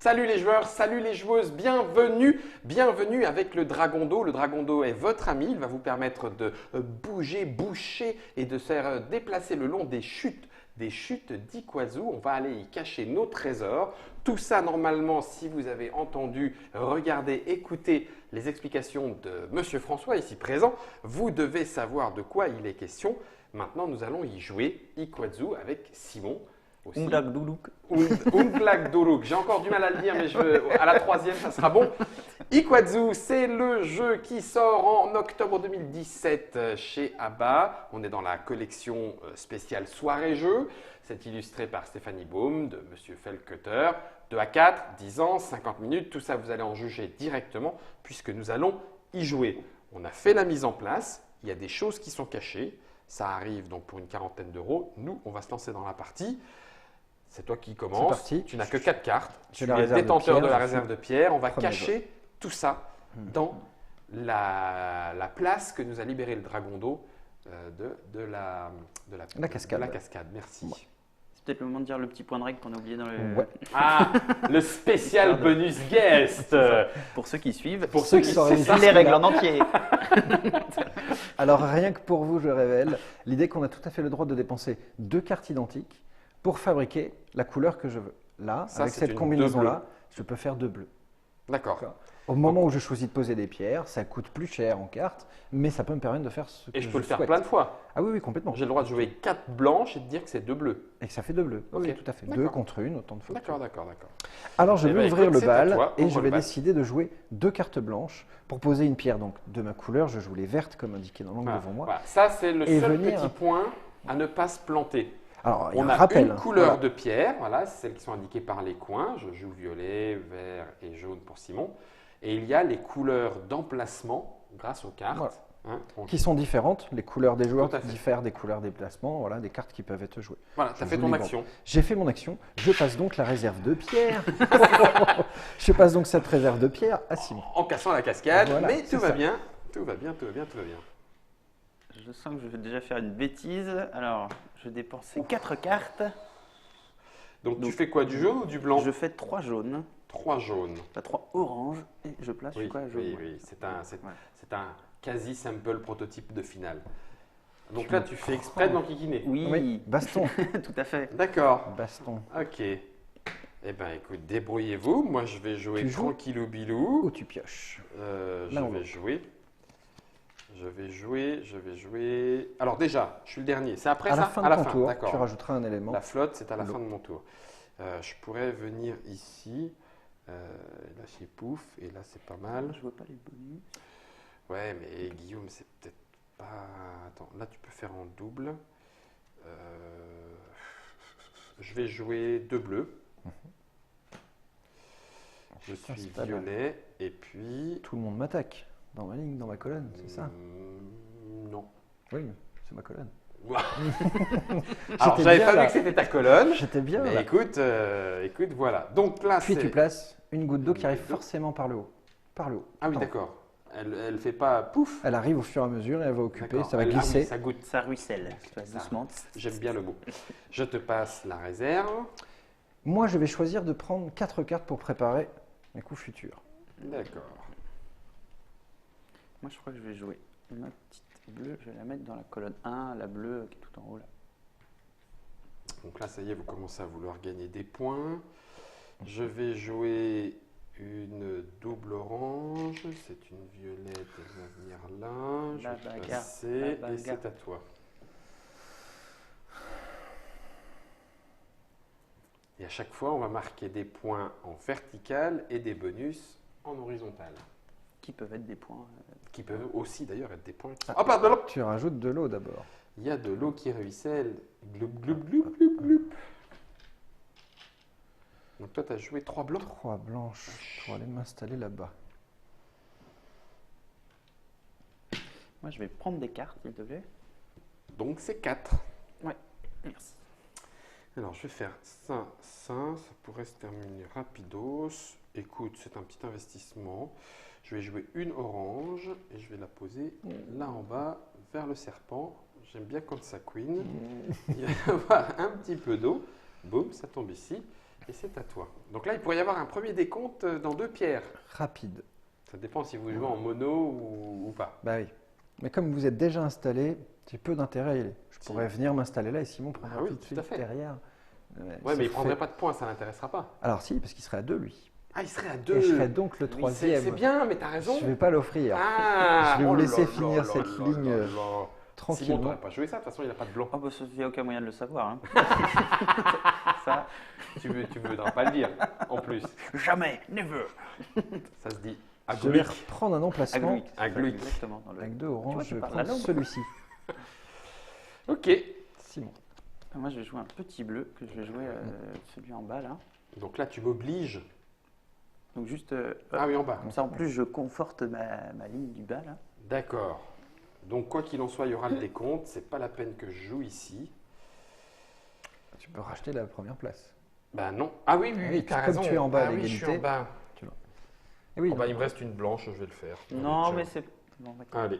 Salut les joueurs, salut les joueuses, bienvenue avec le Dragon d'eau. Le Dragon d'eau est votre ami, il va vous permettre de bouger, boucher et de se faire déplacer le long des chutes d'Iguazu. On va aller y cacher nos trésors. Tout ça normalement, si vous avez entendu, regardé, écouté les explications de Monsieur François ici présent, vous devez savoir de quoi il est question. Maintenant, nous allons y jouer Iguazu avec Simon. Umblak Duluk. Umblak Duluk. J'ai encore du mal à le dire, mais à la troisième, ça sera bon. Iguazu, c'est le jeu qui sort en octobre 2017 chez ABBA. On est dans la collection spéciale Soirée Jeux. C'est illustré par Stéphanie Baum de Monsieur Felcutter. 2 à 4, 10 ans, 50 minutes. Tout ça, vous allez en juger directement puisque nous allons y jouer. On a fait la mise en place. Il y a des choses qui sont cachées. Ça arrive donc pour une quarantaine d'euros. Nous, on va se lancer dans la partie. C'est toi qui commences. Tu n'as que 4 cartes. Tu es le détenteur de la réserve de pierre. On va cacher tout ça dans la place que nous a libéré le dragon d'eau de la cascade. Merci. Ouais. C'est peut-être le moment de dire le petit point de règle qu'on a oublié dans le… Ouais. Ah, le spécial bonus guest. Pour ceux qui suivent. Pour ceux qui sont les règles en entier. Alors rien que pour vous, je révèle l'idée qu'on a tout à fait le droit de dépenser 2 cartes identiques pour fabriquer la couleur que je veux. Là, ça, avec cette combinaison-là, je peux faire 2 bleus. D'accord. Au moment où je choisis de poser des pierres, ça coûte plus cher en cartes, mais ça peut me permettre de faire ce que je souhaite. Et je peux le faire plein de fois. Ah oui, complètement. J'ai le droit de jouer 4 blanches et de dire que c'est 2 bleus. Et que ça fait 2 bleus. Okay. Oui, tout à fait. 2 contre 1, autant de fois. D'accord. Alors, je vais ouvrir le bal et je vais décider. décider de jouer 2 cartes blanches pour poser une pierre donc, de ma couleur. Je joue les vertes comme indiqué dans l'angle devant moi. Voilà. Ça, c'est le seul petit point à ne pas se planter. Alors, on a une couleur de pierre, voilà, c'est celles qui sont indiquées par les coins. Je joue violet, vert et jaune pour Simon. Et il y a les couleurs d'emplacement grâce aux cartes. Voilà. Qui sont différentes. Les couleurs des joueurs diffèrent des couleurs des placements, voilà, des cartes qui peuvent être jouées. Voilà, tu as fait ton action. J'ai fait mon action. Je passe donc la réserve de pierre. Je passe donc cette réserve de pierre à Simon. En cassant la cascade, voilà, mais tout va bien. Je sens que je vais déjà faire une bêtise. Alors, je dépensais 4 cartes. Donc tu fais quoi, du jaune ou du blanc? Je fais 3 jaunes. 3 jaunes. Pas 3 oranges. Et je place quoi jaune. Oui. C'est un quasi simple prototype de finale. Donc là, tu fais exprès de m'enquiquiner. Oui, baston. Tout à fait. D'accord. Baston. Ok. Eh bien, écoute, débrouillez-vous. Moi, je vais jouer tranquillou bilou. Ou tu pioches. Je vais jouer. Alors déjà, je suis le dernier. C'est après à ça? La fin à de la ton fin, tour, d'accord. tu rajouteras un élément. La flotte, c'est à la fin de mon tour. Je pourrais venir ici. Là, c'est pouf. Et là, c'est pas mal. Je vois pas les bonus. Ouais, mais Guillaume, c'est peut-être pas… Attends, là, tu peux faire en double. Je vais jouer 2 bleus. Je suis violet. Et puis… Tout le monde m'attaque. Dans ma ligne, dans ma colonne, c'est ça? Non. Oui, c'est ma colonne. Alors, j'avais pas vu que c'était ta colonne. J'étais bien mais là. Écoute, voilà. Donc là, puis tu places une goutte d'eau qui arrive forcément par le haut. Par le haut. Ah oui, d'accord. Elle fait pas pouf. Elle arrive au fur et à mesure et elle va occuper, ça va glisser. Ça goûte. Ça ruisselle. Doucement. J'aime bien le mot. Je te passe la réserve. Moi, je vais choisir de prendre 4 cartes pour préparer mes coups futurs. D'accord. Moi, je crois que je vais jouer ma petite bleue. Je vais la mettre dans la colonne 1, la bleue qui est tout en haut là. Donc là, ça y est, vous commencez à vouloir gagner des points. Je vais jouer une double orange. C'est une violette, elle va venir là. Je vais passer et c'est à toi. Et à chaque fois, on va marquer des points en vertical et des bonus en horizontal. Qui peuvent être des points. Qui peuvent aussi d'ailleurs être des points. Pardon. Tu rajoutes de l'eau d'abord. Il y a de l'eau qui ruisselle. Gloup, gloup, gloup, gloup, gloup. Donc toi, tu as joué 3 blancs. 3 blanches pour aller m'installer là-bas. Moi, je vais prendre des cartes, s'il te plaît. Donc c'est 4. Ouais, merci. Alors, je vais faire ça. Ça pourrait se terminer rapidos. Écoute, c'est un petit investissement. Je vais jouer une orange et je vais la poser là en bas vers le serpent. J'aime bien quand ça queen. Il va y avoir un petit peu d'eau. Boum, ça tombe ici. Et c'est à toi. Donc là, il pourrait y avoir un premier décompte dans 2 pierres. Rapide. Ça dépend si vous jouez en mono ou pas. Bah oui. Mais comme vous êtes déjà installé, j'ai peu d'intérêt à y aller. Je Si. pourrais venir m'installer là et Simon prendra Ah oui, tout de tout suite à fait. derrière. Ouais, mais il ne prendrait pas de points, ça ne l'intéressera pas. Alors si, parce qu'il serait à 2 lui. Ah, il serait à Et 2. je serais donc le Oui, troisième. C'est bien, mais t'as raison. Je ne vais pas l'offrir. Ah, Je vais vous oh là laisser là finir là cette là ligne, là là. Simon, tranquillement. t'aurais pas joué ça, de toute façon, il n'a pas de blanc. Oh, bah, il n'y a aucun moyen de le savoir. Hein. Ça, Tu voudras pas le dire, en plus. jamais, never. Ça se dit Je vais agluic. reprendre un emplacement. Agluic. Agluic. Exactement. Dans le... Avec 2 Tu vois, oranges, tu je vais parles la prendre langue. celui-ci. Ok. Simon. Moi, je vais jouer un petit bleu que je vais jouer celui en bas là. Donc là, tu m'obliges. Donc juste, Ah oui, en bas. comme ça en plus je conforte ma ligne du bas là. D'accord. Donc quoi qu'il en soit, il y aura le décompte. C'est pas la peine que je joue ici. Tu peux racheter la première place. Ben non. Ah oui, oui, Ah oui, oui, t'as comme raison. tu es en bas à ah oui, je suis en l'égalité. bas. Et oui, Oh, bah, il me reste une blanche, je vais le faire. Non, Tiens. mais c'est bon, d'accord. Allez.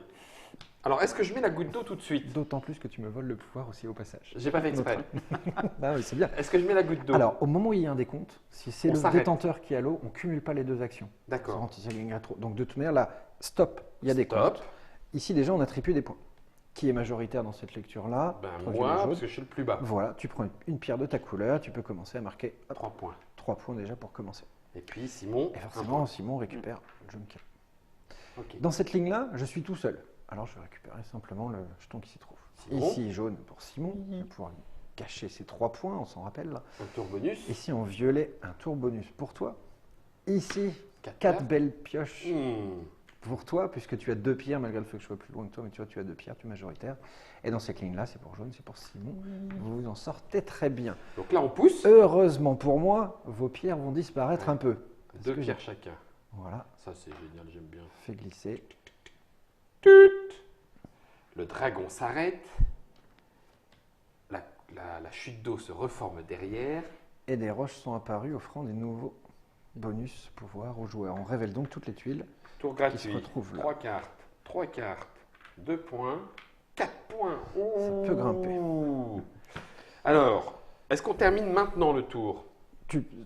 Alors, est-ce que je mets la goutte d'eau tout de suite? d'autant plus que tu me voles le pouvoir aussi au passage. J'ai pas fait exprès. Ah oui, c'est bien. Est-ce que je mets la goutte d'eau? Alors, au moment où il y a un décompte, si c'est On le s'arrête. détenteur qui a l'eau, on ne cumule pas les 2 actions. D'accord. Donc, de toute manière, là, stop, il y a des Stop. comptes. Ici, déjà, on attribue des points. Qui est majoritaire dans cette lecture-là? Ben Trois moi, violets, parce jaunes. que je suis le plus bas. Voilà, tu prends une pierre de ta couleur, tu peux commencer à marquer 3 points. 3 points déjà pour commencer. Et puis Simon, Et un forcément, point. Simon récupère le joker. Ok. Dans cette ligne-là, je suis tout seul. Alors, je vais récupérer simplement le jeton qui s'y trouve. Simon. Ici, jaune pour Simon, il va pouvoir cacher ses 3 points, on s'en rappelle là. Un tour bonus. Ici, en violet, un tour bonus pour toi. Ici, 4 cartes. belles pioches Hmm. pour toi, puisque tu as 2 pierres, malgré le fait que je sois plus loin que toi, mais tu vois, tu as 2 pierres, tu es majoritaire. Et dans cette ligne-là, c'est pour jaune, c'est pour Simon. Vous vous en sortez très bien. Donc là, on pousse. Heureusement pour moi, vos pierres vont disparaître Ouais. un peu. Parce 2 que pierres chacun. Voilà, Ça, c'est génial, j'aime bien. fait glisser. Tut. Le dragon s'arrête. La chute d'eau se reforme derrière. Et des roches sont apparues, offrant des nouveaux bonus pouvoirs aux joueurs. On révèle donc toutes les tuiles. Tour se gratuit. retrouvent là. 3 cartes. 3 cartes. 2 points. 4 points. Ça peut grimper. Ouh. Alors, est-ce qu'on termine maintenant le tour?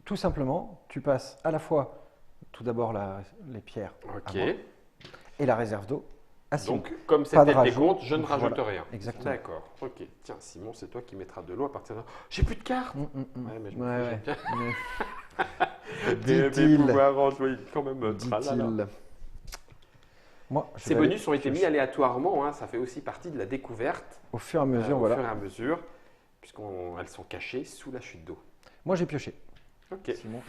Tout simplement, tu passes à la fois, tout d'abord, les pierres Ok. à moi et la réserve d'eau à Simon. Donc, comme Pas c'était de le rajout. décompte, je ne rajoute Voilà. rien. Exactement. D'accord. Ok. Tiens, Simon, c'est toi qui mettras de l'eau à partir de là. J'ai plus de cartes. Ouais, mais je me Ouais, fais ouais. bien. Dit-il. pouvoir en jouer quand même. Dit-il. tralala. Moi, je Ces vais aller bonus ont été mis piocher. aléatoirement, hein, ça fait aussi partie de la découverte Au fur et à mesure, au voilà. fur et à mesure, puisqu'elles sont cachées sous la chute d'eau. Moi, j'ai pioché. Ok. Simon.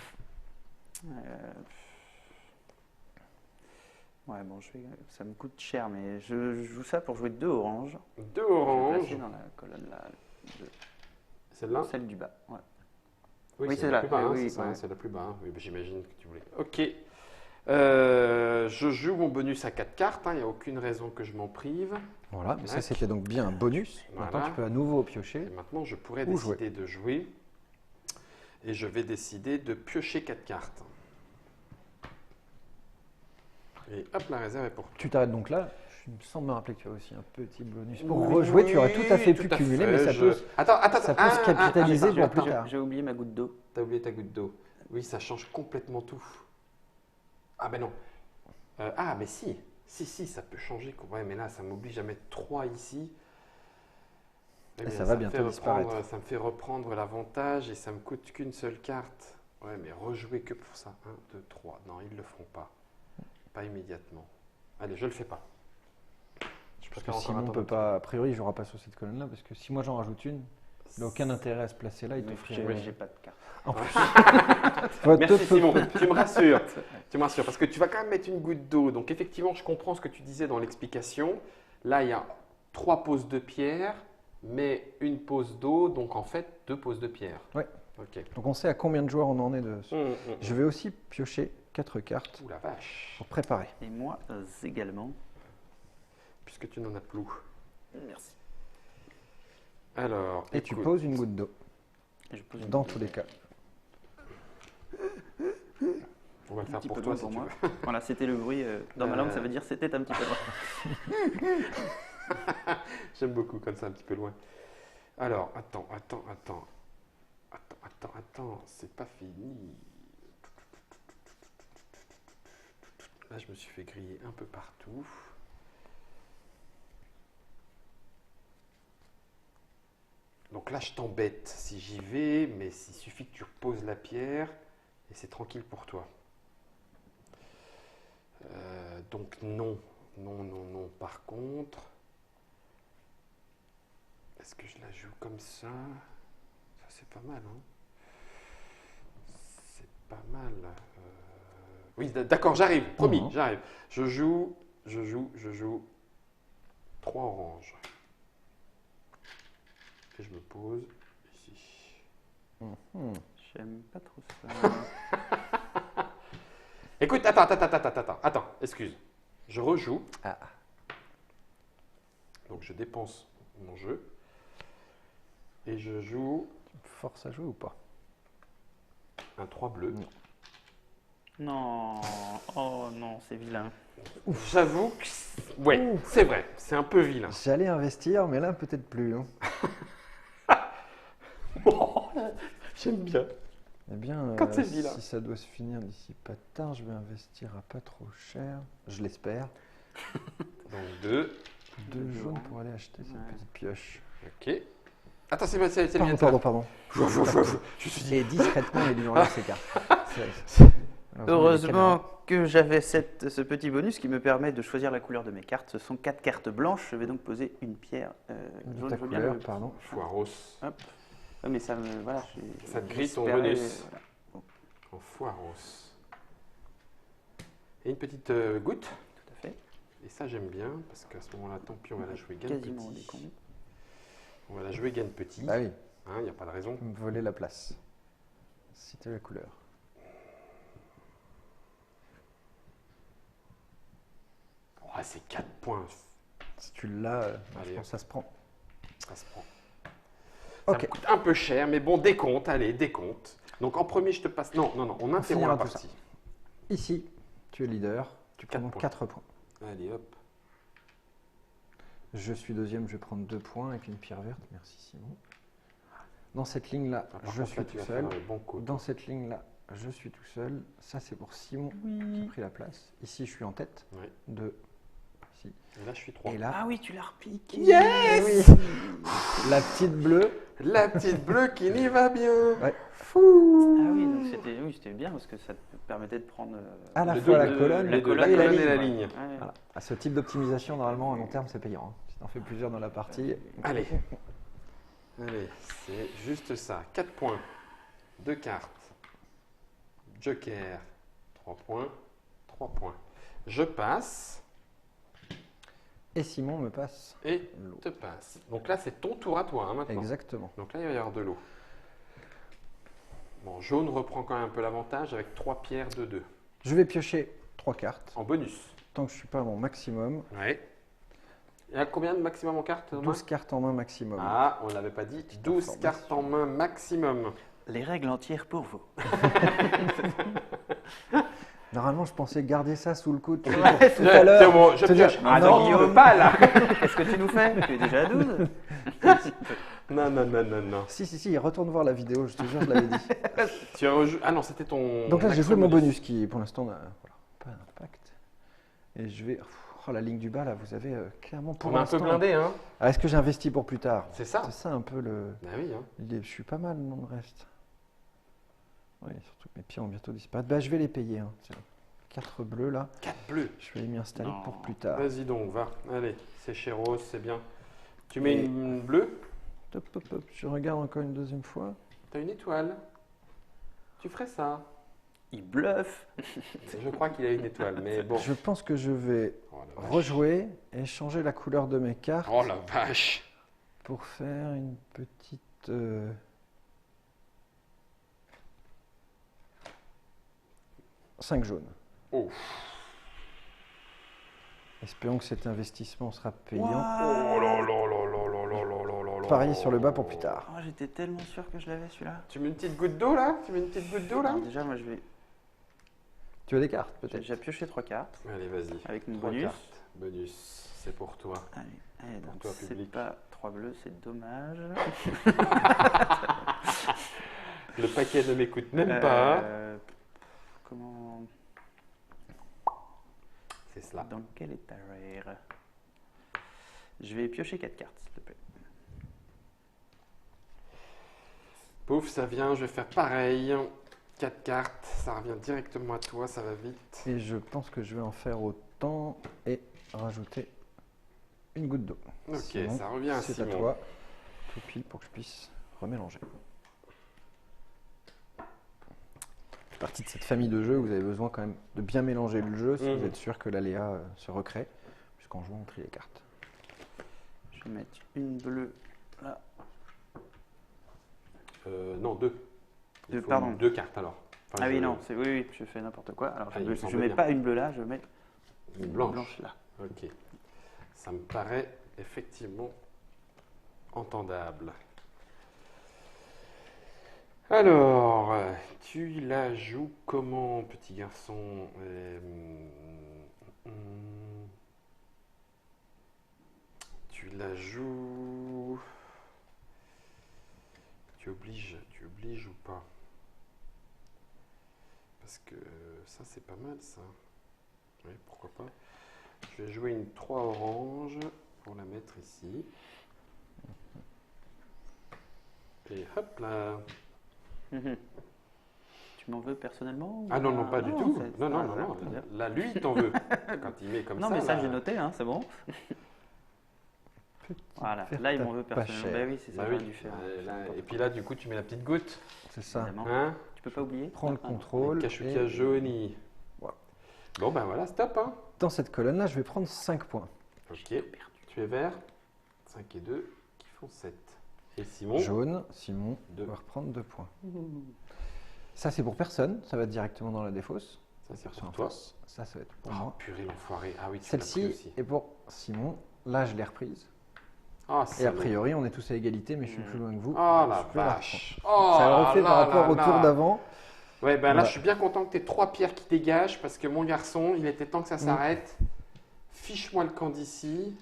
Ouais, bon, ça me coûte cher, mais je joue ça pour jouer 2 oranges. 2 Je vais placer oranges. dans la colonne là, Celle-là? celle du bas. Ouais. Oui, Oui, c'est c'est la là. plus bas, hein, Oui, c'est ça, ouais. c'est la plus bas. Hein. Oui, bah, j'imagine que tu voulais. Ok. Je joue mon bonus à 4 cartes, il n'y a aucune raison que je m'en prive. Voilà, mais ça, Tac. c'était donc bien un bonus. Voilà. Maintenant, tu peux à nouveau piocher. Et maintenant, je pourrais Ou décider de jouer. Et je vais décider de piocher 4 cartes. Et hop, la réserve est pour toi. Tu t'arrêtes donc là. Il me semble me rappeler que tu as aussi un petit bonus pour Oui, rejouer. Tu aurais tout à fait pu tout à cumuler, fait, mais ça je- peut, Attends, ça peut se capitaliser attends, pour plus attends. tard. J'ai oublié ma goutte d'eau. T'as oublié ta goutte d'eau. Oui, ça change complètement tout. Ah ben non. Mais si. Si, ça peut changer. Ouais, mais là, ça m'oblige à mettre 3 ici. Ouais, Et mais ça va me bientôt fait disparaître. ça me fait reprendre l'avantage et ça me coûte qu'une seule carte. Ouais, mais rejouer que pour ça. 1, 2, 3. Non, ils ne le feront pas. Pas immédiatement. Allez, je le fais pas. Je Parce préfère que encore Simon attendre peut un petit pas, a priori, il jouera pas sur cette colonne-là, parce que si moi j'en rajoute une, il n'a aucun intérêt à se placer là, il Mais t'offrirait. j'ai pas de carte. En plus. peu. Merci Simon, tu me rassures. Tu me rassures parce que tu vas quand même mettre une goutte d'eau. Donc effectivement, je comprends ce que tu disais dans l'explication. Là, il y a 3 poses de pierre, mais une pose d'eau, donc en fait 2 poses de pierre. Ouais. Ok. Donc on sait à combien de joueurs on en est de. Je vais aussi piocher 4 cartes Ouh la vache. pour préparer. Et moi également. Puisque tu n'en as plus. Merci. Alors, Et tu écoute, poses une goutte d'eau, Et je pose une dans goutte tous d'eau. les cas. on va le Un faire petit pour peu toi loin si pour tu moi. veux. Voilà, c'était le bruit. Dans ma langue, ça veut dire c'était un petit peu loin. J'aime beaucoup comme ça, un petit peu loin. Alors, attends. attends, c'est pas fini. Là, je me suis fait griller un peu partout. Donc là, je t'embête si j'y vais, mais il suffit que tu reposes la pierre et c'est tranquille pour toi. Donc non, non, non, non. Par contre, est-ce que je la joue comme ça? Ça, c'est pas mal, hein? C'est pas mal. Oui, d'accord, j'arrive, promis, j'arrive. Je joue 3 oranges. Et je me pose ici. J'aime pas trop ça. Écoute, attends, excuse. Je rejoue. Ah. Donc je dépense mon jeu. Et je joue Tu me forces à jouer ou pas? un 3 bleu. Non, oh non, c'est vilain. J'avoue que ouais, c'est vrai, c'est un peu vilain. J'allais investir, mais là, peut-être plus. Hein. J'aime bien. Eh bien, Quand c'est vilain. si ça doit se finir d'ici pas tard, je vais investir à pas trop cher. Je l'espère. Donc 2. 2 jaunes pour aller acheter cette petite pioche. Ok. Attends, c'est le mien. Pardon. Je suis dit. Et discrètement, il lui enlève ses cartes. Heureusement que j'avais ce petit bonus qui me permet de choisir la couleur de mes cartes. Ce sont 4 cartes blanches. Je vais donc poser une pierre jaune. Ta Je veux bien couleur, le- pardon. Foiros. Hop. Ouais, mais ça me. Voilà, Ça te grille ton j'espérais, bonus. voilà. En foiros. Et une petite goutte. Tout à fait. Et ça, j'aime bien, parce qu'à ce moment-là, tant pis, on va la jouer gain Quasiment au petit. décompte. On va la jouer gain petit. Ah oui, Il n'y a pas de raison. me voler la place. Citer la couleur. Oh, c'est 4 points. Si tu l'as, je Allez, pense que ça se prend. Ça se prend. Ça Ok. me coûte un peu cher, mais bon, décompte, allez, décompte. Donc en premier, je te passe. Non, on interrompt finira la tout partie. Ici, tu es leader. Tu prends 4 4 points. Allez, hop. Je suis deuxième, je vais prendre 2 points avec une pierre verte. Merci Simon. Dans cette ligne-là, Par je contre, suis là, tu tout vas seul. faire le bon coup. Dans cette ligne-là, je suis tout seul. Ça, c'est pour Simon qui a pris la place. Ici, je suis en tête. Oui. 2. Ici. Et là, je suis 3. Et là, Ah oui, tu l'as repiqué. Yes oui, la petite bleue. La petite bleue qui n'y va bien. Ouais. Fou. Ah oui, donc c'était bien parce que ça te permettait de prendre À la Les fois deux, la colonne, les deux, la et colonne et la ouais. ligne. Ouais. Voilà. À ce type d'optimisation, normalement, à long terme, c'est payant. Hein. Si tu en fais plusieurs dans la partie. Allez. Allez, c'est juste ça. 4 points. 2 cartes. Joker. 3 points. 3 points. Je passe Et Simon me passe et l'eau. te passe. Donc là, c'est ton tour à toi hein, maintenant. Exactement. Donc là, il va y avoir de l'eau. Bon, jaune reprend quand même un peu l'avantage avec 3 pierres de 2. Je vais piocher 3 cartes. En bonus. Tant que je ne suis pas à mon maximum. Ouais. Il y a combien de maximum en cartes 12 cartes en main maximum. Ah, on ne l'avait pas dit. 12 information. cartes en main maximum. Les règles entières pour vous. Normalement, je pensais garder ça sous le coude. tu sais, Ouais, pour tout à l'heure. Bon, je te dire, pioche. Ah non, non, on Guillaume. peut pas là. Qu'est-ce que tu nous fais? Tu es déjà à 12. Non. Si, retourne voir la vidéo, je te jure, je l'avais dit. Tu as rejoué. Ah non, c'était ton. Donc là, j'ai joué action mon bonus qui, pour l'instant, n'a pas d'impact. Et je vais. Oh, la ligne du bas, là, vous avez clairement pour On est un peu l'instant. blindé, hein. Ah, est-ce que j'ai investi pour plus tard? C'est ça. C'est ça un peu le. Bah oui, hein. Je suis pas mal dans le reste. Oui, surtout que mes pieds ont bientôt disparu. Bah, je vais les payer. Hein. 4 bleus là. 4 bleus. Je vais m'y installer Non. pour plus tard. Vas-y donc, va. Allez, c'est chez Rose, c'est bien. Tu mets Et- une bleue. Hop, hop, hop. Je regarde encore une deuxième fois. T'as une étoile. Tu ferais ça. Il bluffe. Je crois qu'il a une étoile, mais bon. Je pense que je vais Oh la vache. rejouer et changer la couleur de mes cartes Oh la vache. pour faire une petite. 5 jaunes. Oh. Espérons que cet investissement sera payant. Oh là là là là là là là là là là. Parier sur le bas pour plus tard. Oh, j'étais tellement sûr que je l'avais celui-là. Tu mets une petite goutte d'eau là. Tu mets une petite goutte d'eau là. Alors, déjà, moi, je vais. Tu as des cartes J'ai peut-être? déjà pioché 3 cartes Allez, vas-y. avec une 3 bonus. cartes. Bonus. C'est pour toi. Allez, donc toi, c'est public. pas 3 bleus, c'est dommage. Le paquet ne m'écoute même pas. Comment... C'est cela. Dans quel état rare? Je vais piocher 4 cartes, s'il te plaît. Pouf, ça vient, je vais faire pareil. 4 cartes, ça revient directement à toi, ça va vite. Et je pense que je vais en faire autant et rajouter une goutte d'eau. Ok, Simon, ça revient à c'est à Simon. toi. Tout pile pour que je puisse remélanger. Partie de cette famille de jeux, vous avez besoin quand même de bien mélanger le jeu si vous êtes sûr que l'aléa se recrée, puisqu'en jouant on trie les cartes. Je vais mettre une bleue là. Non, 2. Pardon. 2 cartes alors. Enfin, Ah oui, je- non, oui, je fais n'importe quoi. Alors, il me je semble mets bien. pas une bleue là, je mets Une une blanche. blanche là. Ok. Ça me paraît effectivement entendable. Alors, tu la joues comment, petit garçon? Tu la joues... Tu obliges ou pas? Parce que ça, c'est pas mal, ça. Oui, pourquoi pas. Je vais jouer une 3 orange pour la mettre ici. Et hop là. Mhm. Tu m'en veux personnellement? Ah non, non, pas du tout. c'est- Non, non, ah, non, voilà, non. très bien. Là, lui, il t'en veut. Quand il met comme Non, ça. mais ça, là- j'ai noté, hein, c'est bon. Voilà, affaire, là, il t'as m'en veut pas personnellement. cher. Ben oui, c'est ça, Bah j'aurais oui. dû faire. Et puis là, du coup, tu mets la petite goutte. C'est ça. Évidemment. Hein? Tu peux pas oublier? Prends le Ah, non. contrôle. Cachukia et jauni. Voilà. Bon, ben voilà, stop. Hein. Dans cette colonne-là, je vais prendre 5 points. Ok. Tu es vert. 5 et 2 qui font 7. Et Simon? Jaune, Simon Deux. va reprendre 2 points. Ça, c'est pour personne. Ça va directement dans la défausse. Ça, c'est Personne pour en toi. face. Ça va être pour Oh, moi. purée, l'enfoiré. Ah oui, tu l'as pris Celle-ci aussi. est pour Simon. Là, je l'ai reprise. Ah, Et a priori, on est tous à égalité, mais je suis plus loin que vous. Oh la Je peux la vache. Oh Ça le refait là par rapport là au tour là. d'avant. Ouais, ben là, Voilà. je suis bien content que tu aies 3 pierres qui dégagent parce que mon garçon, il était temps que ça s'arrête. Fiche-moi le camp d'ici.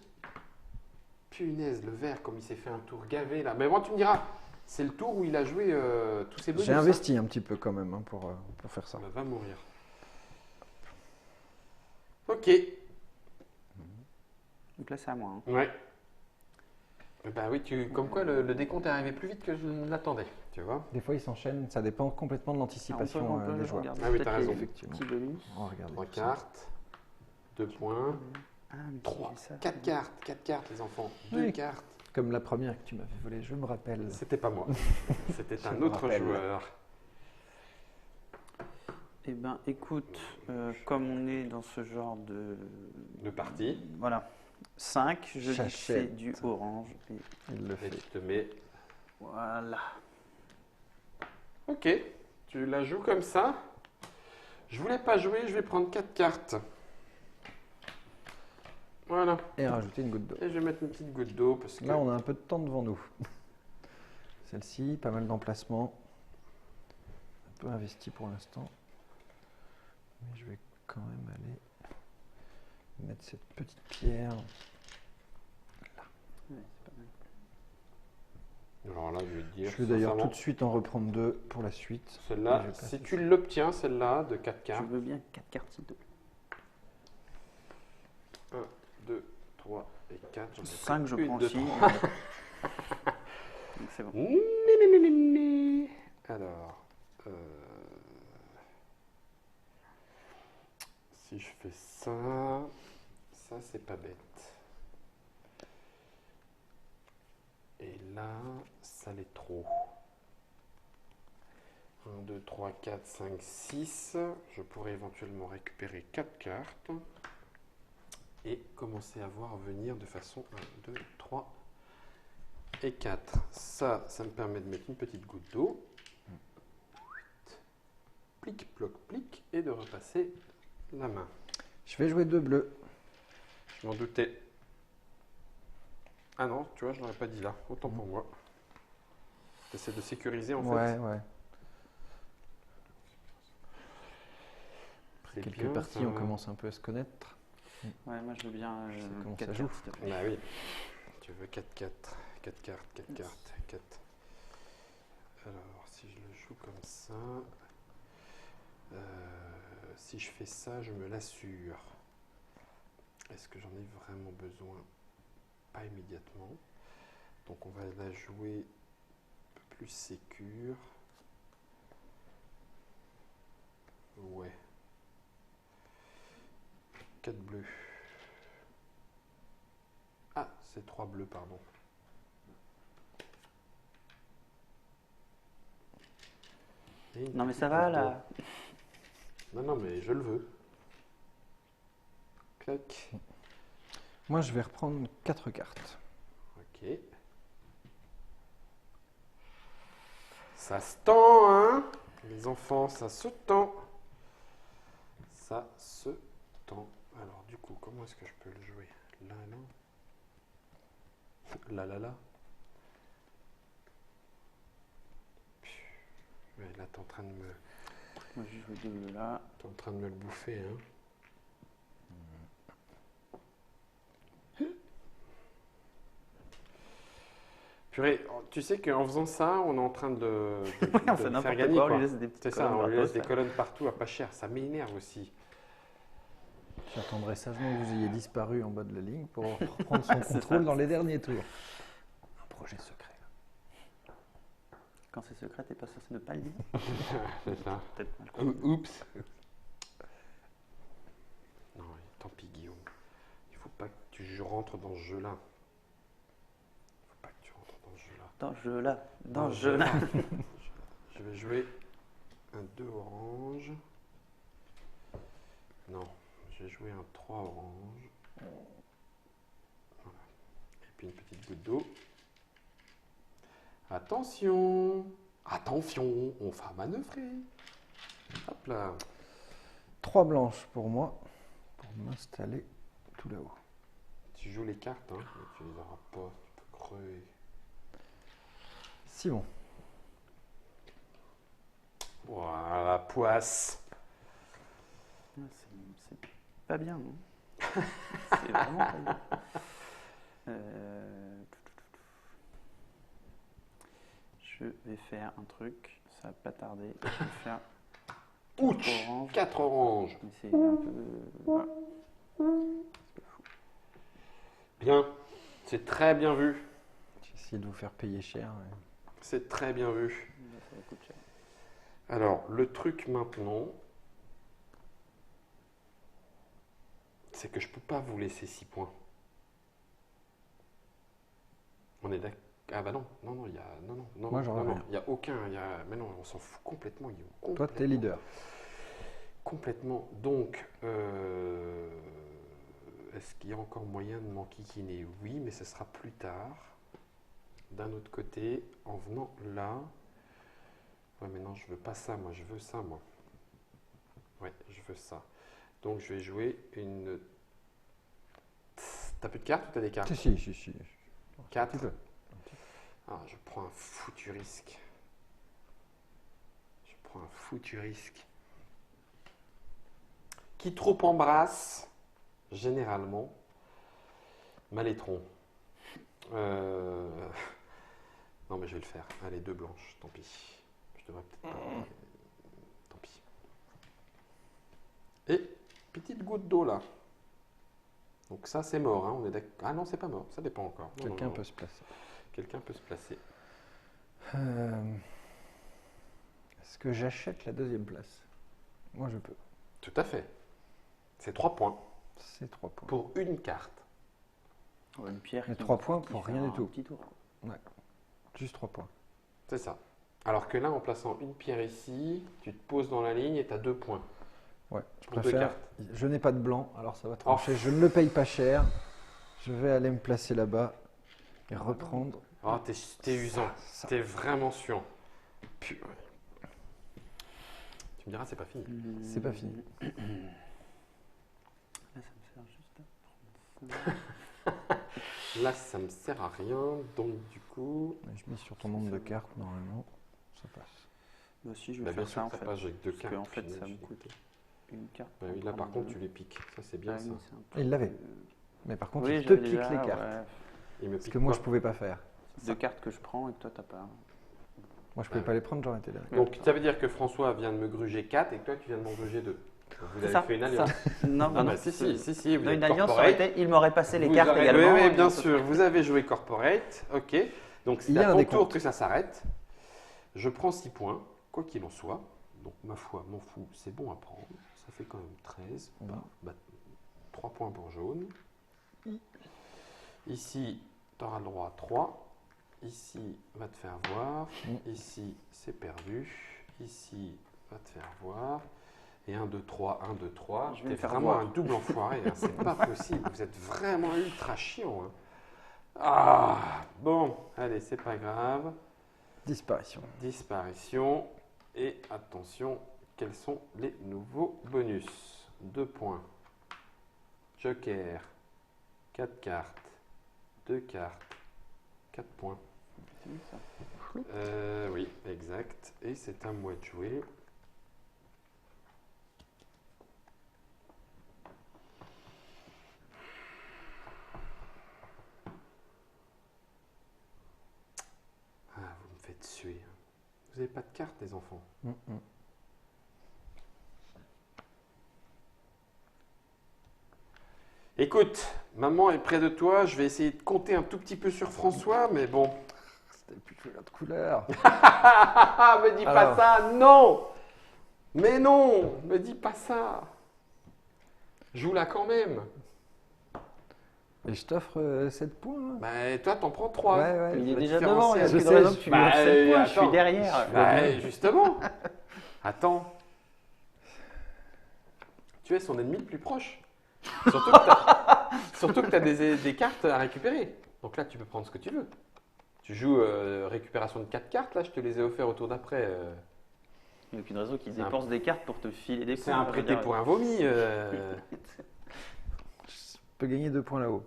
Punaise, le vert, comme il s'est fait un tour gavé là. Mais moi, tu me diras, c'est le tour où il a joué tous ses bonus. J'ai hein. investi un petit peu quand même hein, pour faire ça. Bah, va mourir. Ok. Donc là, c'est à moi. Hein. Ouais. Bah oui, comme quoi le décompte est arrivé plus vite que je ne l'attendais. Tu vois? Des fois, ils s'enchaînent. Ça dépend complètement de l'anticipation On peut des joueurs. regarder Ah oui, peut-être t'as raison. les Effectivement. petits bonus. On va regarder 3 tout ça. cartes. 2 points. Ah, mais si 3. j'ai ça, 4 c'est bon. cartes. 4 cartes, les enfants. 2 Oui. cartes. Comme la première que tu m'avais volée, je me rappelle. C'était pas moi. C'était Je un me autre rappelle. joueur. Eh ben, écoute, comme on est dans ce genre de... De partie. Voilà. 5, je dis que c'est Chachette. du orange. Et Il le Et fait. tu te mets. voilà. Ok. Tu la joues comme ça. Je voulais pas jouer, je vais prendre 4 cartes. Voilà. Et rajouter une goutte d'eau. Et je vais mettre une petite goutte d'eau parce que. Là, on a un peu de temps devant nous. Celle-ci, pas mal d'emplacements. Un peu investi pour l'instant. Mais je vais quand même aller mettre cette petite pierre. Ouais, c'est pas mal. Alors là, je vais te dire. Je vais d'ailleurs tout sincèrement, de suite en reprendre 2 pour la suite. Celle-là, Et je passe si ici. tu l'obtiens, celle-là, de 4 Je cartes. veux bien 4 cartes, s'il te plaît. 1, 2, 3 et 4. 5, je prends aussi. Donc, c'est bon. Alors, si je fais ça, ça c'est pas bête. Et là, ça l'est trop. 1, 2, 3, 4, 5, 6. Je pourrais éventuellement récupérer 4 cartes et commencer à voir venir de façon 1, 2, 3 et 4. Ça me permet de mettre une petite goutte d'eau. Plic, ploc, plic, et de repasser la main. Je vais jouer 2 bleus. Je m'en doutais. Ah non, tu vois, je n'aurais pas dit là. Autant pour moi. J'essaie de sécuriser en Ouais, fait. ouais. C'est Quelques bien, parties, ça. on commence un peu à se connaître. Ouais, moi, je veux bien sais comment 4 ça joue. cartes, s'il te plaît. Bah oui. Tu veux 4 cartes. 4 cartes, 4 cartes, 4. Alors, si si je le joue comme ça, si je fais ça, je me l'assure. Est-ce que j'en ai vraiment besoin? Pas immédiatement. Donc on va la jouer un peu plus sécure. Ouais. 4 bleus. Ah, c'est 3 bleus, pardon. Non mais ça va là. Non, non, mais je le veux. Clac. Moi, je vais reprendre 4 cartes. Ok. Ça se tend, hein? Les enfants, ça se tend. Ça se tend. Alors, du coup, comment est-ce que je peux le jouer? Là, là. Là, là, là. Ouais, là, t'es en train de me... Moi j'ai joué 2 bleus là. T'es en train de me le bouffer, hein? Purée, tu sais qu'en faisant ça, on est en train de On fait faire n'importe gagner, quoi, on quoi. lui laisse des petites C'est ça, colonnes on lui laisse gratos, des là. colonnes partout à pas cher. Ça m'énerve aussi. J'attendrai sagement que vous ayez disparu en bas de la ligne pour reprendre son contrôle dans les derniers tours. Un projet secret. Quand c'est secret, t'es pas censé ne pas le dire. C'est ça. Peut-être mal compris. Oups. Non, tant pis, Guillaume. Il faut pas que tu rentres dans ce jeu-là. Il faut pas que tu rentres dans ce jeu-là. Dans ce jeu là. Dans ce jeu là. Je vais jouer un 2 orange. Non, je vais jouer un 3 orange. Voilà. Et puis une petite goutte d'eau. Attention! Attention, on va manœuvrer. Hop là. 3 blanches pour moi, pour m'installer tout là-haut. Tu joues les cartes, hein, mais tu les auras pas. Tu peux crever. Simon. Voilà, poisse. Ah, c'est pas bien, non? C'est vraiment pas bien. Je vais faire un truc, ça va pas tarder. Je vais faire Ouch! orange. 4 oranges. Mais c'est un peu. Voilà. C'est fou. Bien. C'est très bien vu. J'ai essayé de vous faire payer cher. Mais... C'est très bien vu. Là, ça coûte cher. Alors, le truc maintenant, c'est que je peux pas vous laisser 6 points. On est d'accord? Ah bah non, non, non, il y a... Non, non, non, Moi, non, j'aurais non, rien. il y a aucun... Il y a, mais non, on s'en fout complètement, Guillaume. Toi, t'es leader. Complètement. Donc, est-ce qu'il y a encore moyen de m'enquiquiner? Oui, mais ce sera plus tard. D'un autre côté, en venant là... Ouais, mais non, je veux pas ça, moi, je veux ça, moi. Ouais, je veux ça. Donc, je vais jouer une... T'as plus de cartes ou t'as des cartes? Si. 4. Un petit peu. Ah, je prends un foutu risque. Je prends un foutu risque. Qui trop embrasse, généralement, malétron. Non, mais je vais le faire. Allez, 2 blanches, tant pis. Je devrais peut-être pas. mais tant pis. Et petite goutte d'eau là. Donc ça, c'est mort. Hein, on est d'accord. Ah non, c'est pas mort. Ça dépend encore. Non, Quelqu'un non, non. peut se placer. Quelqu'un peut se placer. Est-ce que j'achète la 2e place? Moi, je peux. Tout à fait. C'est 3 points C'est 3 points. pour une carte. Ouais, une pierre. Mais qui- 3 points qui pour fait rien un du tout. Petit tour. Quoi. Juste 3 points. C'est ça. Alors que là, en plaçant une pierre ici, tu te poses dans la ligne et tu as 2 points. Ouais, je Pour 2 préfère. cartes. Je n'ai pas de blanc, alors ça va trancher. Je ne le paye pas cher. Je vais aller me placer là-bas et reprendre. Oh, t'es usant. Ça. T'es vraiment suant. Purée. Tu me diras, c'est pas fini. C'est pas fini. Là, ça me sert juste à prendre ça. Là, ça me sert à rien. Donc, du coup, Je mets sur ton nombre de cartes, normalement, ça passe. Moi aussi, je bah, vais bien faire ça sûr en que ça fait. passe avec 2 Parce cartes. qu'en fait, Punaise, ça me j'ai coûte écouté. une carte. Bah oui, pour là, par prendre contre, tu deux. les piques. Ça, c'est bien Ah ça. oui, c'est un peu- Il l'avait. Mais par contre, Oui, il te j'avais pique déjà, les cartes. ouais. Il me Ce pique que moi, quoi? je pouvais pas faire. 2 cartes que je prends et que toi, t'as pas. Moi, je ne pouvais pas les prendre, j'aurais été là. Donc, ça veut dire que François vient de me gruger 4 et que toi, tu viens de m'en gruger 2. Vous avez fait une alliance. Non, Ah, bah, si, vous Une êtes alliance corporate. aurait été, il m'aurait passé les Vous cartes aurez- également. Oui, bien sûr. Vous avez joué corporate. Ok. Donc, c'est Il y a à un ton décompte. tour que ça s'arrête. Je prends 6 points, quoi qu'il en soit. Donc, ma foi, m'en fous, c'est bon à prendre. Ça fait quand même 13. Bah, 3 points pour jaune. Ici, tu auras le droit à 3. Ici, va te faire voir. Ici, c'est perdu. Ici, va te faire voir. Et 1, 2, 3, 1, 2, 3. Je vais T'es me faire vraiment voir. un double enfoiré. Hein. C'est pas possible. Vous êtes vraiment ultra chiant. Hein. Ah, bon, allez, c'est pas grave. Disparition. Disparition. Et attention, quels sont les nouveaux bonus? 2 points. Joker. 4 cartes. 2 cartes. 4 points. Oui, exact. Et c'est à moi de jouer. Ah, vous me faites suer. Vous n'avez pas de carte, les enfants. Écoute, maman est près de toi. Je vais essayer de compter un tout petit peu sur François, mais bon. C'était plus de l'autre couleur. Me dis pas Alors. ça, non. Mais non, me dis pas ça. Joue-la quand même. Et je t'offre 7 points. Hein. Bah, toi, t'en prends 3. Ouais, ouais. Il est La déjà différence, devant, il y a c'est- plus de sais, raison que tu lui Bah, offres 7 points, je attends. suis derrière. Bah, justement. Attends. Tu es son ennemi le plus proche. Surtout que tu as des cartes à récupérer. Donc là, tu peux prendre ce que tu veux. Tu joues récupération de 4 cartes. Là, je te les ai offerts au tour d'après. Il n'y a aucune raison qu'ils C'est un- dépense des cartes pour te filer des points. C'est un prêté pour un vomi. Je peux gagner 2 points là-haut.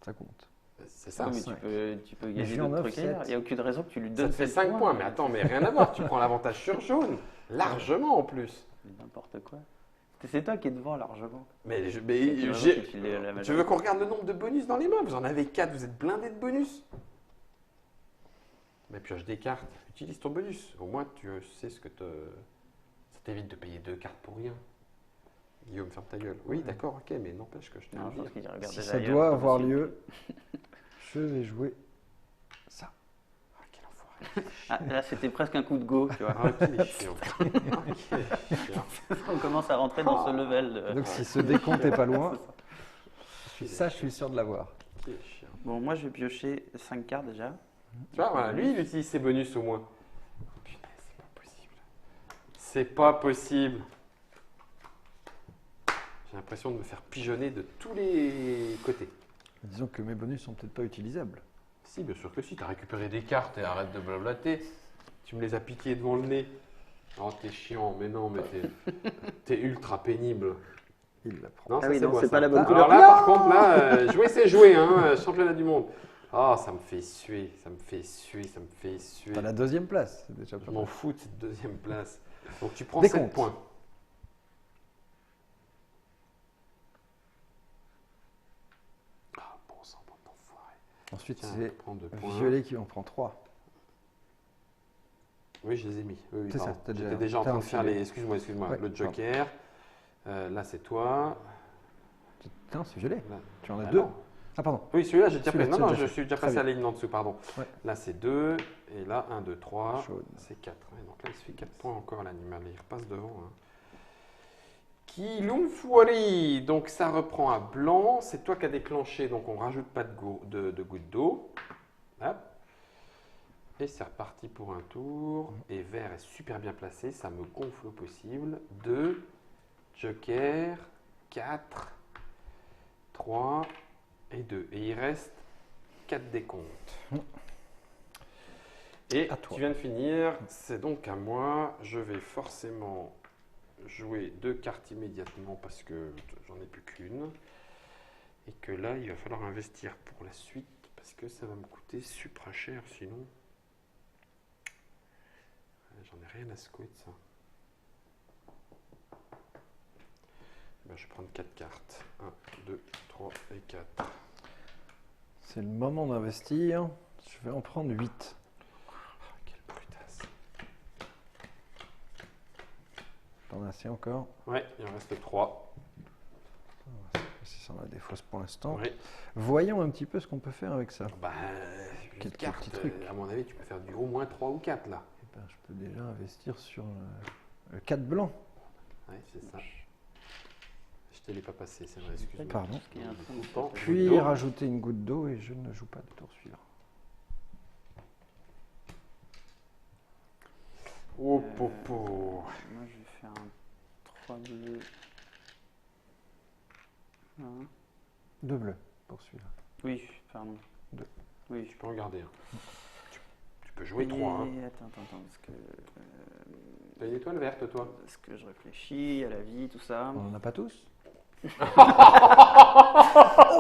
Ça compte. C'est ça. Non, mais cinq. tu peux Mais gagner je lui en d'autres offre trucs ailleurs. Il 7. n'y a aucune raison que tu lui Ça donnes te fait 7 5 points. Mais attends, mais rien à voir. Tu prends l'avantage sur jaune. Largement en plus. Mais n'importe quoi. C'est toi qui es devant largement. Mais, je- Il y a mais aucune raison j'ai- qu'il file la tu veux majorité. qu'on regarde le nombre de bonus dans les mains? Vous en avez 4. Vous êtes blindés de bonus. Mais pioche des cartes. Utilise ton bonus. Au moins, tu sais ce que te... Ça t'évite de payer 2 cartes pour rien. Guillaume, ferme ta gueule. Oui, d'accord, ok, mais n'empêche que je te Non, le je dis. pense qu'il regarde Si déjà ça ailleurs, doit c'est avoir possible. lieu, je vais jouer ça. Ah, quel enfoiré. Ah, là, c'était presque un coup de go, tu vois. Ah, qu'il est chiant. Ah, qu'il est chiant. On commence à rentrer dans ce level. Donc si ce décompte est pas loin, je suis sûr de l'avoir. Qu'il est chiant. Bon, moi, je vais piocher 5 cartes déjà. Tu vois, voilà, lui, il utilise ses bonus au moins. Putain, c'est pas possible. C'est pas possible. J'ai l'impression de me faire pigeonner de tous les côtés. Disons que mes bonus sont peut-être pas utilisables. Si, bien sûr que si, t'as récupéré des cartes et arrête de blablater. Tu me les as piquées devant le nez. Oh, t'es chiant, mais non, mais t'es ultra pénible. Il la prend. Non, Ah ça, oui, c'est non, moi, c'est ça. pas la bonne Alors couleur. là, par contre, là, jouer, c'est jouer, hein, championnat du monde. Ah, ça me fait suer, ça me fait suer, ça me fait suer. T'as la deuxième place, c'est déjà Je pas m'en mal. fous de cette deuxième place. Donc tu prends Décompte. 7 points. Ah, bon sang, bande d'enfoirés. Ensuite, Tiens, c'est prends 2 points. violet qui en prend 3. Oui, je les ai mis. Oui, oui, C'est ça, pardon. t'as J'étais déjà en t'as train de faire enfilé. les... Excuse-moi. Ouais, Le joker. Là, c'est toi. Non, c'est violet. Là. Tu en as Ah, 2. non. Ah, pardon. Oui, celui-là, j'ai déjà Celui-là, fait. Non, tu non, l'as je déjà suis déjà Très passé à bien. la ligne d'en dessous, pardon. Ouais. Là, c'est 2. Et là, 1, 2, 3. Jaune. C'est 4. Donc là, il se fait 4 points encore, l'animal. Il repasse devant. Hein. Kilumfuari. Donc, ça reprend à blanc. C'est toi qui as déclenché. Donc, on ne rajoute pas de gouttes d'eau. Hop. Et c'est reparti pour un tour. Et vert est super bien placé. Ça me gonfle au possible. 2. Joker. 4. 3 et 2. Et il reste 4 décomptes. Et À toi. tu viens de finir, c'est donc à moi. Je vais forcément jouer 2 cartes immédiatement parce que j'en ai plus qu'une. Et que là, il va falloir investir pour la suite parce que ça va me coûter super cher sinon. J'en ai rien à secouer de ça. Ben, je vais prendre 4 cartes. 1, 2, 3 et 4. C'est le moment d'investir. Je vais en prendre 8. Quelle brutasse. t'en as assez encore. Ouais, il en reste 3. Si ça en a des fausses pour l'instant. Oui. Voyons un petit peu ce qu'on peut faire avec ça. Bah, une Quelques carte, petits trucs. à mon avis, tu peux faire au moins 3 ou 4 là. Eh ben, je peux déjà investir sur 4 blancs. Ouais, c'est ça. Je te l'ai pas passé, c'est vrai, excuse-moi. Pardon. Parce qu'il y a un train de Temps. Puis rajouter une goutte d'eau et je ne joue pas de tour suivant. Oh, popo. Moi, je vais faire un 3 bleus. 1. 2 bleus pour celui-là. Oui, pardon. 2. Oui, Tu peux regarder. Hein. Tu peux jouer Et 3. Hein. Attends, parce que. T'as une étoile verte, toi? Parce que je réfléchis à la vie, tout ça. On n'en a pas tous. Oh,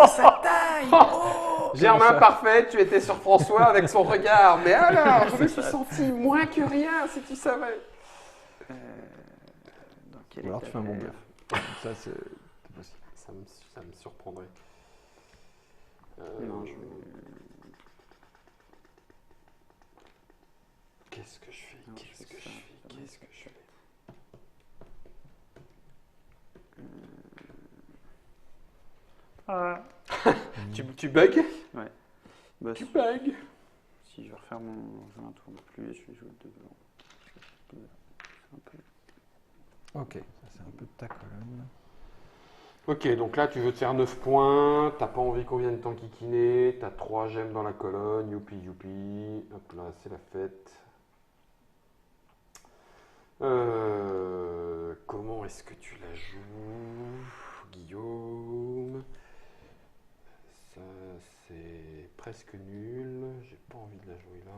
ça taille! Oh Germain parfait, tu étais sur François avec son regard. Mais alors, je me suis senti moins que rien, si tu savais. Dans quel Ou alors tu état fais un bon elle bluff. Ça, c'est possible. Ça me surprendrait. Non, je. Qu'est-ce que je fais? Non, Qu'est-ce je fais que je ça. fais? Qu'est-ce que je fais? Tu bugs? Ouais. Bah, Tu bugs? si je vais refaire mon jeu un tour de plus, je vais jouer 2 blancs. C'est un peu. Ok, ça c'est un peu de ta colonne. Ok, donc là tu veux te faire 9 points, t'as pas envie qu'on vienne t'enquiquiner, t'as 3 gemmes dans la colonne, youpi youpi, hop là c'est la fête. Comment est-ce que tu la joues, Guillaume? Ça c'est presque nul, j'ai pas envie de la jouer là.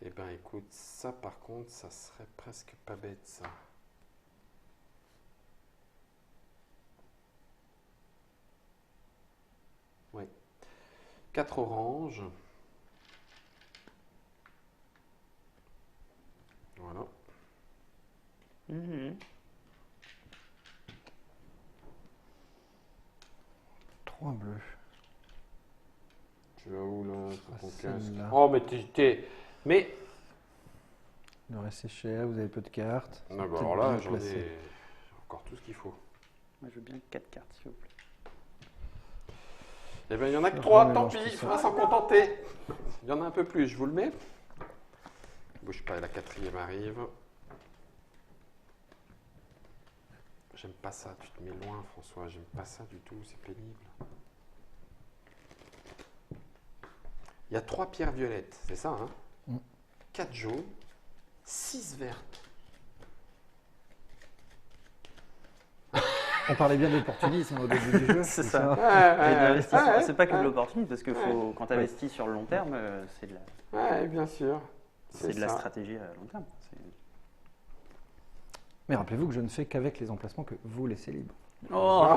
Eh ben écoute, ça par contre, ça serait presque pas bête ça. Oui. 4 oranges. Voilà. Mhm. 3 bleus. Tu vas où là sur ton casque? Celle-là. Oh mais Mais Le reste c'est cher, vous avez peu de cartes. non, C'est bah peut-être alors là bien j'en placé. ai encore tout ce qu'il faut. Moi, je veux bien 4 cartes, s'il vous plaît. Eh ben il y en a que Je 3, tant remélange pis, tout il ça. faudra s'en contenter. Il y en a un peu plus, je vous le mets. Bouge pas, la 4e arrive. J'aime pas ça, tu te mets loin François, j'aime pas ça du tout, c'est pénible. Il y a 3 pierres violettes, c'est ça hein? Mm. 4 jaunes, 6 vertes. On parlait bien d'opportunisme au début du jeu. C'est ça. Ouais, Et d'investissement, ouais, c'est pas que de ouais. l'opportunisme, parce que quand tu investis sur le long terme, c'est de la, Ouais, bien sûr. c'est de la ça. stratégie à long terme. Mais rappelez-vous que je ne fais qu'avec les emplacements que vous laissez libres. Oh,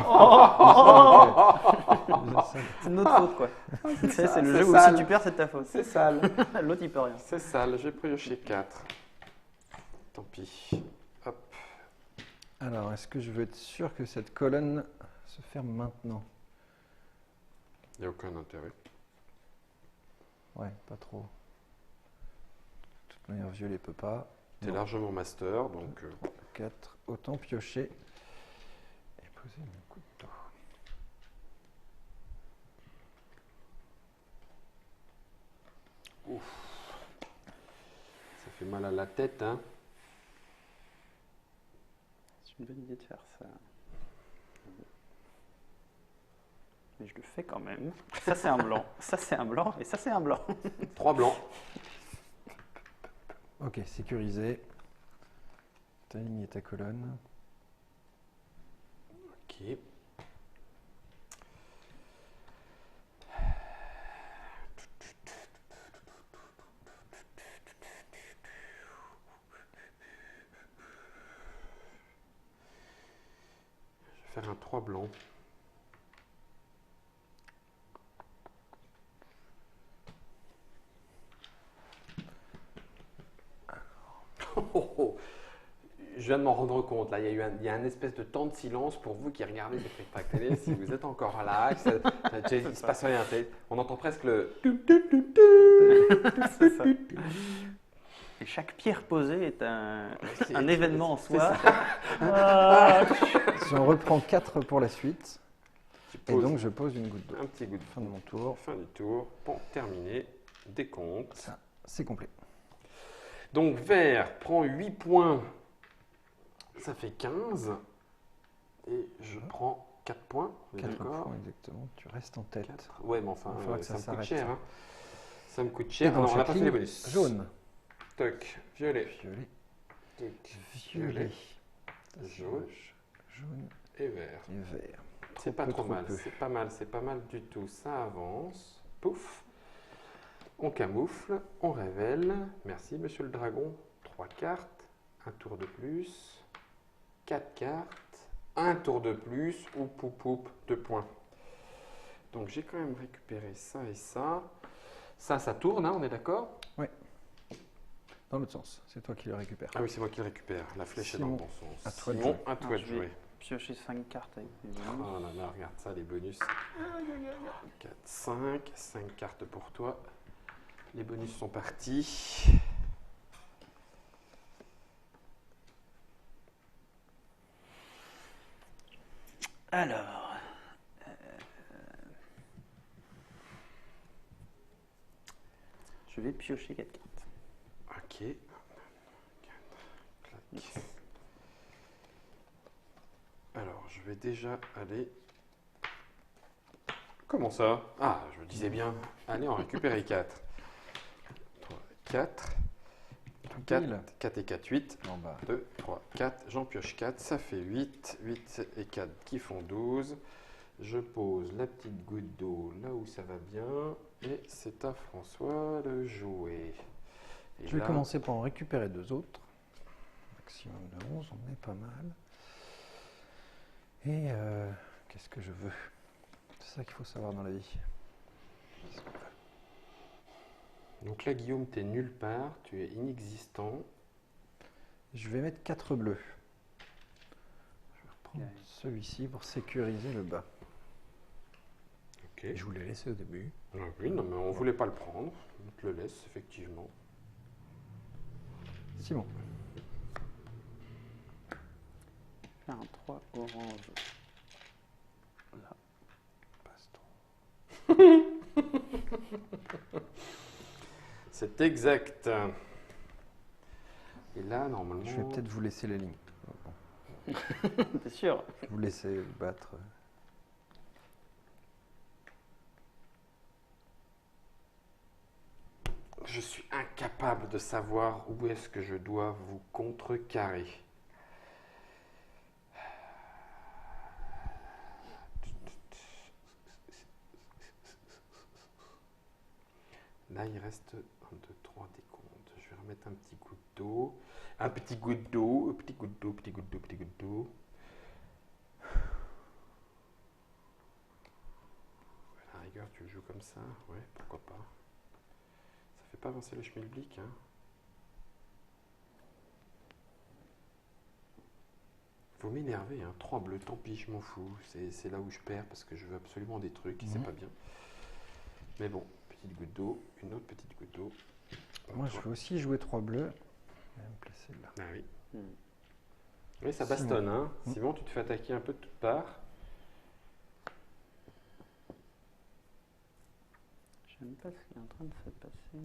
Je sais. c'est de notre faute, quoi. Tu sais, c'est le c'est jeu où sale. si tu perds, c'est de ta faute. C'est sale. L'autre, il peut rien. C'est sale, j'ai pioché 4. Tant pis. Hop. Alors, est-ce que je veux être sûr que cette colonne se ferme maintenant? Il n'y a aucun intérêt. Ouais, pas trop. De toute manière, violet peut pas. T'es Non. largement master, donc 4, autant piocher et poser mon couteau. ça fait mal à la tête, hein. C'est une bonne idée de faire ça. Mais je le fais quand même. Ça, c'est un blanc. Ça, c'est un blanc. Et ça, c'est un blanc. 3 blancs. Ok, sécurisé. Ta ligne et ta colonne. Ok. Je vais faire un 3 blanc. je viens de m'en rendre compte. Là, il y a un espèce de temps de silence pour vous qui regardez des spectacles télé. Si vous êtes encore là, il ne se passe rien. On entend presque le. C'est ça. Et chaque pierre posée est un événement en soi. Si on reprend 4 pour la suite, et poses donc je pose une goutte d'eau. un petit goût de Fin de mon tour. Fin du tour. Bon, terminé. Décompte. Ça, c'est complet. Donc, vert prend 8 points. Ça fait 15. Et je prends 4 points. On est 4 d'accord. points exactement. Tu restes en tête. 4. Ouais, mais enfin, Il va falloir que ça me ça coûte s'arrête. cher. Hein. Ça me coûte Et cher. dans Non, on n'a chaque pas fait les ligne, bonus. jaune, Toc, violet. violet, Toc, violet, jaune jaune et vert. et vert. C'est pas peu, trop mal. peu. C'est pas mal du tout. Ça avance. Pouf. On camoufle, on révèle. Merci, monsieur le dragon. 3 cartes, un tour de plus, 4 cartes, un tour de plus, ou poup poup, 2 points. Donc j'ai quand même récupéré ça et ça. Ça tourne, hein, on est d'accord? Dans l'autre sens, c'est toi qui le récupères. Ah oui, c'est moi qui le récupère. La flèche est dans le bon sens. à toi de Simon, jouer. à toi de Je vais jouer. piocher 5 cartes avec les bonus. Oh là là, regarde ça, les bonus. 4, 5, 5 cartes pour toi. Les bonus sont partis. Alors, je vais piocher 4 cartes. Ok. 4, clac. Alors, je vais déjà aller. Comment ça? Ah, je me disais bien. Allez, en récupérer 4. 3, 4. 4, Pile. 4 et 4, 8. En bas. 2, 3, 4. J'en pioche 4. Ça fait 8. 8 et 4 qui font 12. Je pose la petite goutte d'eau là où ça va bien. Et c'est à François de jouer. Et Je vais là, commencer par en récupérer 2 autres. Maximum de 11, on est pas mal. Et qu'est-ce que je veux? C'est ça qu'il faut savoir dans la vie. Qu'est-ce qu'on veut? Donc là, Guillaume, tu es nulle part. Tu es inexistant. Je vais mettre 4 bleus. Je vais reprendre Ouais. celui-ci pour sécuriser le bas. Ok. Et je vous l'ai laissé au début. Ah oui, non, mais on voulait pas le prendre. On te le laisse, effectivement. Simon. Faire un 3 orange. Là. Passe-ton. C'est exact. Et là, normalement. Je vais peut-être vous laisser les lignes. T'es sûr? Vous laisser battre. Je suis incapable de savoir où est-ce que je dois vous contrecarrer. Là, il reste 1, 2, 3 décomptes. Je vais remettre un petit coup d'eau. Un petit coup d'eau, un petit coup d'eau, petit coup d'eau, petit coup d'eau. À la rigueur, tu le joues comme ça? Ouais, pourquoi pas. Ça fait pas avancer le schmilblick, hein? Faut m'énerver, hein. 3 bleus, tant pis, je m'en fous. C'est là où je perds parce que je veux absolument des trucs et c'est pas bien. Mais bon, petite goutte d'eau, une autre petite goutte d'eau. Moi, je vais aussi jouer 3 bleus. Je vais me placer là. Ah oui. Hmm. Oui, ça Simon. bastonne, hein. Simon, tu te fais attaquer un peu de toutes parts. Je sais même pas ce qui est en train de se passer.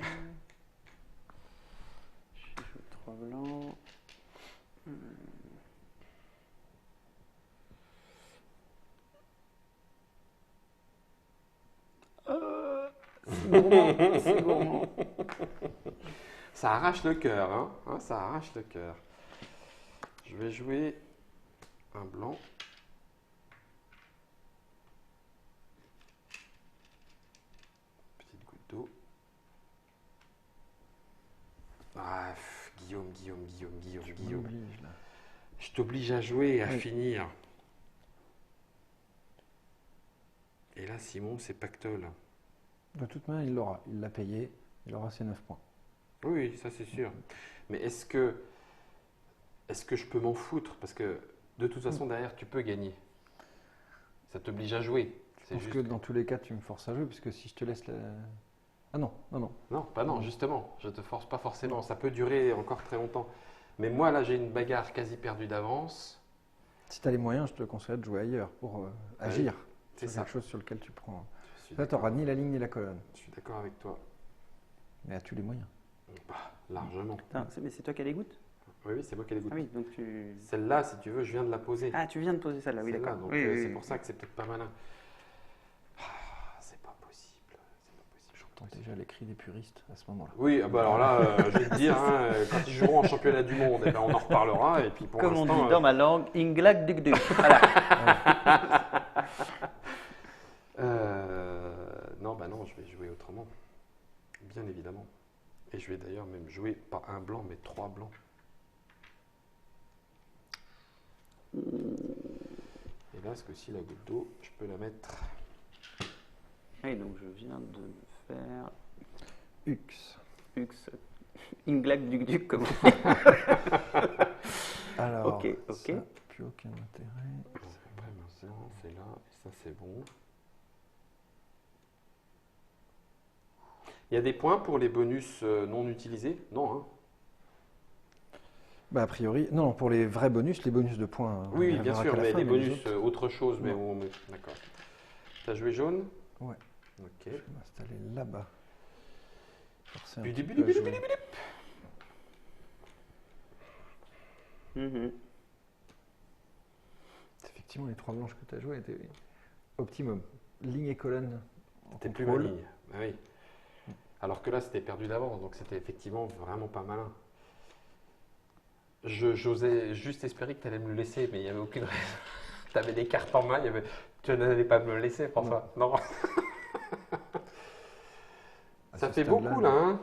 J'ai joué 3 blancs. C'est gourmand, c'est gourmand. Ça arrache le cœur, hein, ça arrache le cœur. Je vais jouer un blanc. Petite goutte d'eau. Ah, Guillaume. Je m'oblige, là. Je t'oblige à jouer et à Oui. finir. Et là, Simon, c'est pactole. De toute manière, il l'aura. Il l'a payé. Il aura ses 9 points. Oui, ça c'est sûr. Mais est-ce que est-ce que je peux m'en foutre? Parce que de toute façon, derrière, tu peux gagner. Ça t'oblige à jouer. Je pense que dans tous les cas, tu me forces à jouer, puisque si je te laisse la... Ah non, non, non. Non, pas non, justement. Je te force pas forcément. Ça peut durer encore très longtemps. Mais moi, là, j'ai une bagarre quasi perdue d'avance. Si tu as les moyens, je te conseillerais de jouer ailleurs pour agir. C'est C'est ça. quelque chose sur lequel tu prends. Je suis Là, tu d'accord. n'auras ni la ligne ni la colonne. Je suis d'accord avec toi. Mais as-tu les moyens? Bah, largement. Putain, mais c'est toi qui as les gouttes? Oui, c'est moi qui ai les goûts. Ah oui, donc tu... Celle-là, si tu veux, je viens de la poser. Ah, tu viens de poser celle-là, oui, Celle-là, d'accord. donc Oui, oui, c'est oui. pour ça que c'est peut-être pas malin. Ah, c'est pas possible. C'est pas possible. J'entends déjà les cris des puristes à ce moment-là. Oui, ah bah alors là, je vais te dire, hein, quand ils joueront en championnat du monde, eh ben, on en reparlera. Et puis pour Comme on l'instant, dit dans ma langue, Inglag Duk Duk. Voilà. non, bah non, je vais jouer autrement. Bien évidemment. Et je vais d'ailleurs même jouer pas un blanc, mais 3 blancs. Et là, ce que si la goutte d'eau, je peux la mettre. Oui, donc je viens de me faire Ux. Ux. Inglag Duk Duk, comme Alors, Ok, ok. ça, plus aucun intérêt. Après, maintenant, c'est là, et ça c'est bon. Il y a des points pour les bonus non utilisés? Non, hein? Bah, a priori, non, pour les vrais bonus, les bonus de points. on Oui, y bien reviendra sûr, qu'à la mais fin, les les bonus, autres, autre chose, mais Non. d'accord. T'as joué jaune? Ouais. Ok. Je vais m'installer là-bas. Forcer un Du petit début, peu à début, jouer. début, Mhm. Effectivement, les 3 blanches que tu as jouées étaient optimum. Ligne et colonne. en T'es plus contrôle. maligne. Ah oui. Alors que là, c'était perdu d'avance, donc c'était effectivement vraiment pas malin. J'osais juste espérer que tu allais me le laisser, mais il n'y avait aucune raison. Tu avais des cartes en main, tu n'allais pas me le laisser, François. Non. À Ça ce fait stade-là, beaucoup là, hein?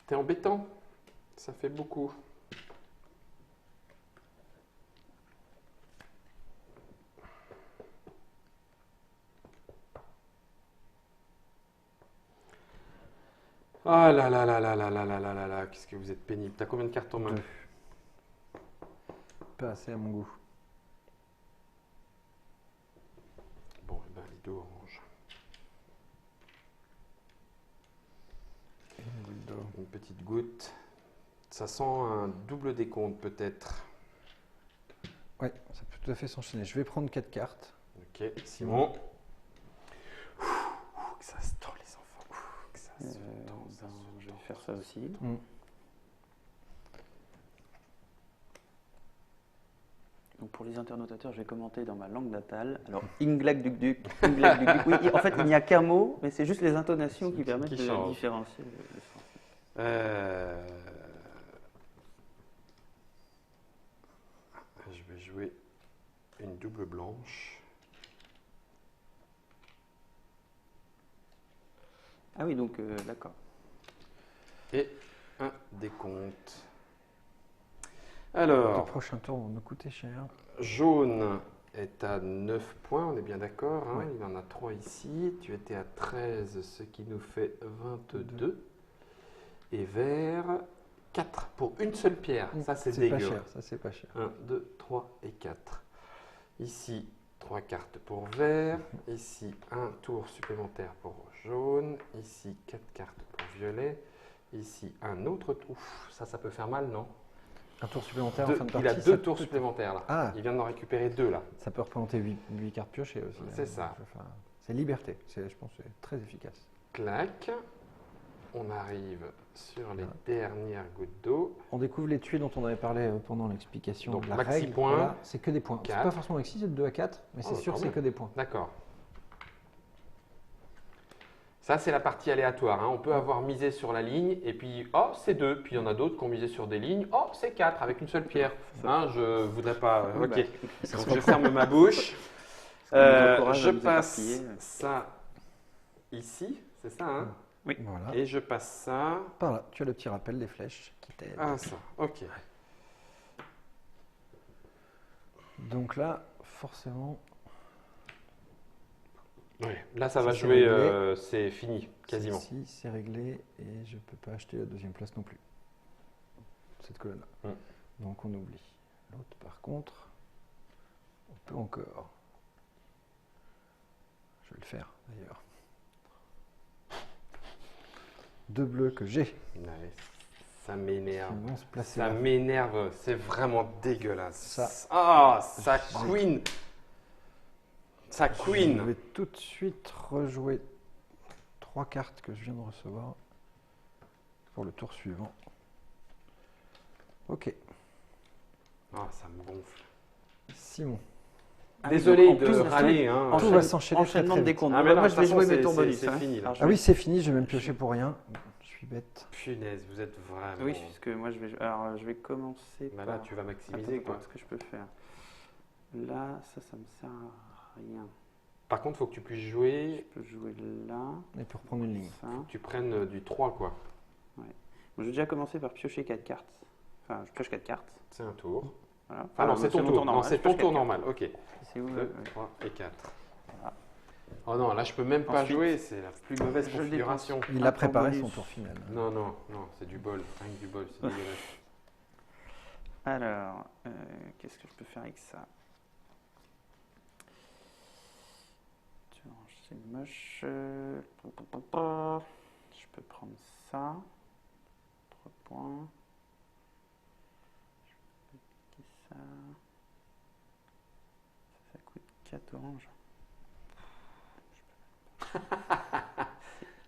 T'es embêtant. Ça fait beaucoup. Ah là là là là là là là là là là, qu'est-ce que vous êtes pénible. T'as combien de cartes en main? 2. Pas assez à mon goût. Bon, eh ben, les deux oranges. Une goutte d'eau. Une petite goutte. Ça sent un double décompte peut-être. Ouais, ça peut tout à fait s'enchaîner. Je vais prendre 4 cartes. Ok, Simon. Ouh, que ça se tend les enfants. Ouh, que ça se tend, ça Ben, se je vais tend. faire ça aussi. Donc pour les internotateurs, je vais commenter dans ma langue natale. Alors, Inglag Duk Duk, Inglag Duk Duk. Oui, en fait, il n'y a qu'un mot, mais c'est juste les intonations qui permettent qui de changent. différencier le sens. Je vais jouer une double blanche. Ah oui, donc d'accord. Et un décompte. Le Alors, prochain tour va me coûter cher. jaune est à 9 points, on est bien d'accord, hein, Ouais. il en a 3 ici. Tu étais à 13, ce qui nous fait 22. Et vert, 4 pour une seule pierre. Ça, c'est pas dégueu. cher, ça c'est pas cher. 1, 2, 3 et 4. Ici, 3 cartes pour vert. Ici, un tour supplémentaire pour jaune. Ici, 4 cartes pour violet. Ici, un autre tour. Ouf, ça peut faire mal, non? Un tour supplémentaire en fin de partie. Il a ça 2 tours peut- supplémentaires là. Ah. Il vient d'en récupérer 2 là. Ça peut représenter 8 cartes piochées aussi. C'est ça. Enfin, c'est liberté. Je pense que c'est très efficace. Clac. On arrive sur les dernières gouttes d'eau. On découvre les tuiles dont on avait parlé pendant l'explication Donc, de la maxi règle. points. Voilà, c'est que des points. C'est 4. pas forcément maxi, c'est de 2 à 4, mais c'est Oh, sûr quand c'est même. que des points. D'accord. Ça, c'est la partie aléatoire, hein. On peut avoir misé sur la ligne et puis, oh, c'est 2. Puis il y en a d'autres qui ont misé sur des lignes. Oh, c'est 4 avec une seule pierre. Hein, je voudrais pas. Oui, Ok. bah, Donc, je ferme ma bouche. Ça nous encourage Je à nous passe éparpiller. ça ici, c'est ça, hein? Voilà. Et je passe ça Par là, tu as le petit rappel des flèches qui t'aident. à ça. Ok. Donc là, forcément, Ouais. Là, ça Ça, va c'est jouer, réglé. c'est fini, quasiment. ici, c'est réglé et je peux pas acheter la deuxième place non plus. Cette colonne-là. Donc on oublie. L'autre, par contre, on peut encore. Je vais le faire, d'ailleurs. 2 bleus que j'ai. Ouais, ça m'énerve. Qui vont se placer Ça là. m'énerve. C'est vraiment dégueulasse. Ça. Ah, ça queen. Ça Je queen. vais tout de suite rejouer 3 cartes que je viens de recevoir pour le tour suivant. Ok, Ah, ça me gonfle. Simon. Désolé en de plus, râler. Hein. Tout va s'enchaîner très, Enchaînement très de vite. décompte. Ah, mais non, Moi, de je vais toute jouer façon, mes tours c'est- bonus. c'est hein. fini, là. Alors, je Ah vais- oui, c'est fini, je vais même piocher pour rien. Je suis bête. Punaise, vous êtes vraiment. Oui, puisque moi, je vais commencer Bah par... là, tu vas maximiser, Attends, quoi. ce que je peux faire. Là, ça me sert à rien. Par contre, il faut que tu puisses Je jouer, peux jouer là, Et puis reprendre une ligne. ça. que tu prennes du 3, quoi. Bon, je vais déjà commencer par piocher 4 cartes. Enfin, je pioche 4 cartes. C'est un tour. Voilà. Ah non, Enfin, c'est ton mon tour. Non, normal. c'est Je ton pioche tour 4 normal. Ok. cartes. C'est où 2, 3 et 4. Voilà. Oh non, là, je peux même pas Ensuite, jouer. C'est la plus mauvaise je le configuration. Il Un a tour préparé bonus. son tour final. Non, non, non, c'est du bol. Rien que du bol, c'est dégueulasse. Alors, qu'est-ce que je peux faire avec ça? C'est moche. Je peux prendre ça. 3 points. Je peux piquer ça. Ça coûte 4 oranges.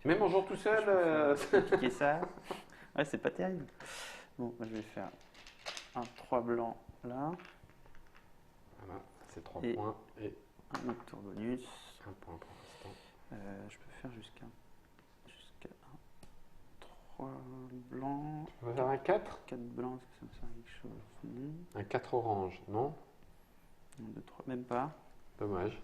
Même en jouant tout seul. Je peux piquer ça. Ouais, c'est pas terrible. Bon, moi, je vais faire un 3 blanc là. Voilà, c'est 3 Et- points et Un autre tour bonus. 1 point pour l'instant. Je peux faire jusqu'à 3 blancs, On va faire un 4. 4 blancs, est-ce que ça me sert à quelque chose? Non, Un 4 orange, non? 2, 3, même pas. Dommage.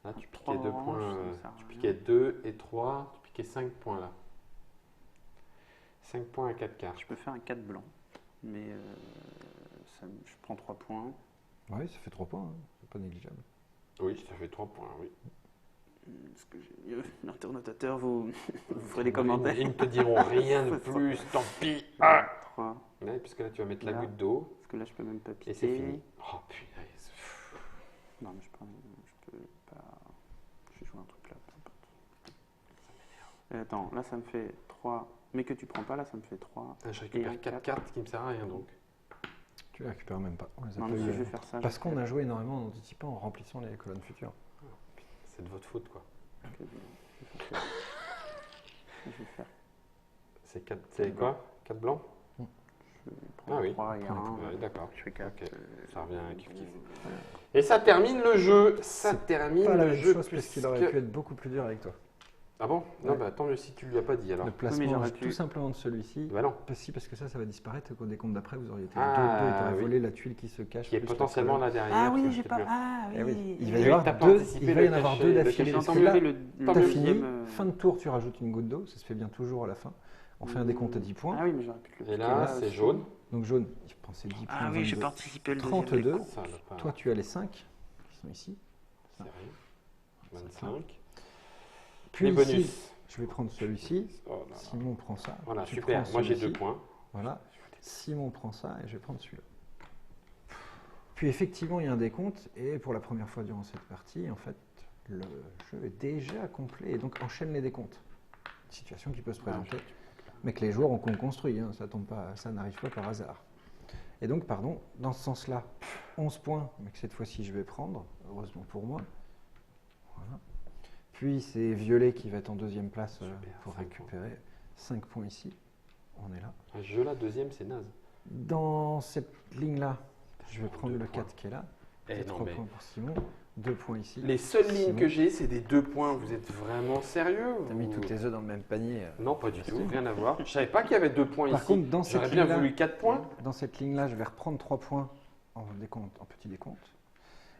Là, tu Trois piquais 2 oranges, points. ça me sert à Tu rien. piquais 2 et 3. Tu piquais 5 points là. 5 points à 4 cartes. Je peux faire un 4 blanc, mais je prends 3 points. Oui, ça fait 3 points, hein. C'est pas négligeable. Oui, ça fait 3 points, oui. Est-ce que j'ai mieux? L'internotateur, vous ferez des commentaires. Ils ne te diront rien de plus, tant pis. Ah 3, ouais, puisque là, tu vas mettre la Là. goutte d'eau parce que là je peux même pas piquer. et c'est fini. Oh punaise. Non, mais je peux pas. Je vais jouer un truc là, peu importe. Attends, là ça me fait 3, mais que tu prends pas, là ça me fait 3. Ah, je Et récupère un 4 quatre. cartes qui me servent à rien donc. Tu les récupères même pas. On les a Non, pas mais si eu, je vais faire ça. parce je qu'on vais a joué énormément en anticipant, en remplissant les colonnes futures. C'est de votre faute quoi. faire que je vais faire ça. Je vais faire. C'est 4, c'est quoi 4 blancs? Je vais prendre Ah oui. 3 et 1. Ouais, d'accord. Je fais 4. Ok. Ça revient à kiff kiff. Et ça termine le jeu. Ça termine Pas la le même jeu chose parce qu'il aurait pu être beaucoup plus dur avec toi. Ah bon? Non, Ouais. bah tant mieux si tu lui as pas dit alors. Le mais placement j'aurais pu. tout simplement de celui-ci. Bah non. Parce que ça va disparaître et qu'au décompte d'après, vous auriez été Ah, 2 et t'aurais oui. volé la tuile qui se cache. Qui est plus la potentiellement colonne. là derrière. Ah parce oui, que j'ai c'était pas. plus- Ah Eh oui, oui. il va y Oui, avoir t'as pas deux, anticipé il va y en le avoir cachet- deux le d'affilée. cachet Parce en que mieux. là, le Tant t'as mieux. fini, deuxième, fin de tour, tu rajoutes une goutte d'eau, ça se fait bien toujours à la fin. On fait un décompte à 10 points. Ah oui, mais j'aurais pu le Et piquer là, c'est aussi. jaune. Donc jaune, il prend ses 10 points. Ah oui, j'ai 22. participé le 32. deuxième. Ça, le pas. Toi, tu as les 5 qui sont ici. C'est vrai. 25. Puis Les ici, bonus. je vais prendre celui-ci. Oh là là. Simon prend ça. Voilà, Tu super. prends Moi j'ai celui-ci. 2 points. Voilà. Simon prend ça et je vais prendre celui-là. Puis effectivement, il y a un décompte et pour la première fois durant cette partie, en fait, le jeu est déjà complet et donc enchaîne les décomptes. Situation qui peut se présenter, mais que les joueurs ont construit. Hein, ça tombe pas, ça n'arrive pas par hasard. Et donc, pardon, dans ce sens-là, 11 points, mais que cette fois-ci je vais prendre, heureusement pour moi. Voilà. Puis c'est Violet qui va être en deuxième place Super, pour 5 récupérer 5 points ici. On est là. Un jeu là, deuxième, c'est naze. Dans cette ligne-là, je vais prendre 2 le points. 4 qui est là. Eh 3 non, mais points pour Simon, 2 points ici. les seules lignes Simon. que j'ai, c'est des 2 points. Vous êtes vraiment sérieux? T'as mis ou- tous tes œufs dans le même panier. Non, pas du C'est tout, tout. rien à voir. Je savais pas qu'il y avait 2 points Par ici. contre, dans J'aurais cette bien ligne-là, voulu 4 points. dans cette ligne-là, je vais reprendre 3 points en décompte, en petit décompte.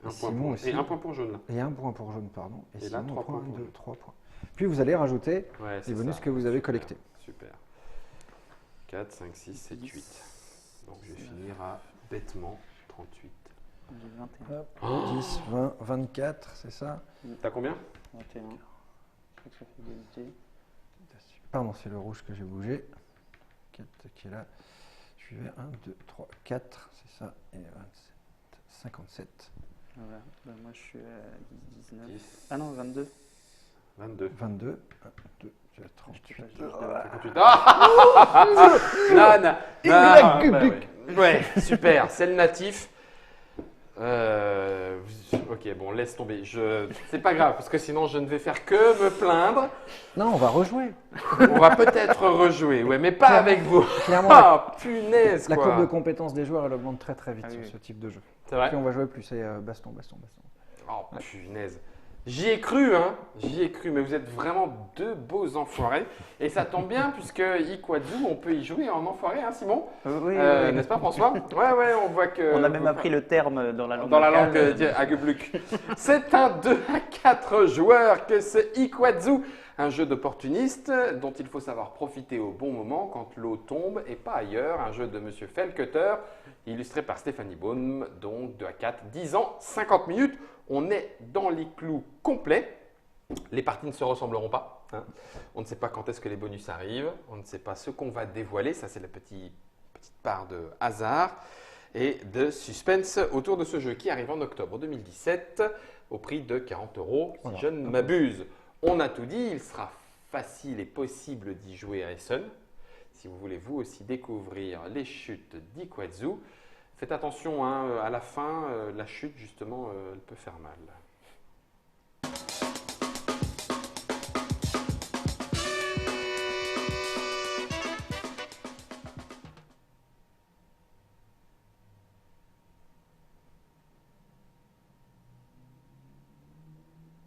Un Et point Simon pour... aussi. Et 1 point pour jaune là. Et 1 point pour jaune, pardon. Et, Et là, Simon 3 prend points pour 2, jaune. 3 points. Puis vous allez rajouter Ouais, les c'est bonus ça. que vous avez Super, collectés. Super. 4, 5, 6, 7, 8. Donc je vais finir à bêtement 38. J'ai 21. Oh 10, 20, 24, c'est ça? T'as combien? 21. Je crois que ça fait égalité. Pardon, c'est le rouge que j'ai bougé. 4 qui est là. suivait 1, 2, 3, 4, c'est ça, et 27, 57. Voilà. Ben, moi, je suis à 19. 10. Ah non, 22. 22. 22, 1, 2, 38. Non, Cubic. ouais, super, c'est le natif. Ok, bon, laisse tomber. C'est pas grave, parce que sinon je ne vais faire que me plaindre. Non, on va rejouer. On va peut-être rejouer, ouais, mais pas Clairement. avec vous. Clairement, Ah, punaise, la quoi. courbe de compétences des joueurs, elle augmente très très vite Ah sur oui. ce type de jeu. C'est vrai. Plus on va jouer, plus c'est baston. Oh, punaise. J'y ai cru, hein. J'y ai cru, mais vous êtes vraiment deux beaux enfoirés. Et ça tombe bien, puisque Iquadzu, on peut y jouer en enfoiré, hein, Simon Oui, N'est-ce pas, François? Ouais, on voit que. On a même appris le terme dans la langue Dans la locale. langue Hagebluk. C'est un 2 à 4 joueurs que ce Iquadzu, un jeu d'opportuniste dont il faut savoir profiter au bon moment quand l'eau tombe et pas ailleurs. Un jeu de Monsieur Fellcutter, illustré par Stéphanie Baum, donc 2 à 4, 10 ans, 50 minutes. On est dans les clous complets. Les parties ne se ressembleront pas. Hein. On ne sait pas quand est-ce que les bonus arrivent. On ne sait pas ce qu'on va dévoiler. Ça, c'est la petite part de hasard et de suspense autour de ce jeu qui arrive en octobre 2017 au prix de 40 €, si je ne m'abuse. On a tout dit. Il sera facile et possible d'y jouer à Essen. Si vous voulez vous aussi découvrir les chutes d'Iquadzu, faites attention, hein, à la fin, la chute justement, elle peut faire mal.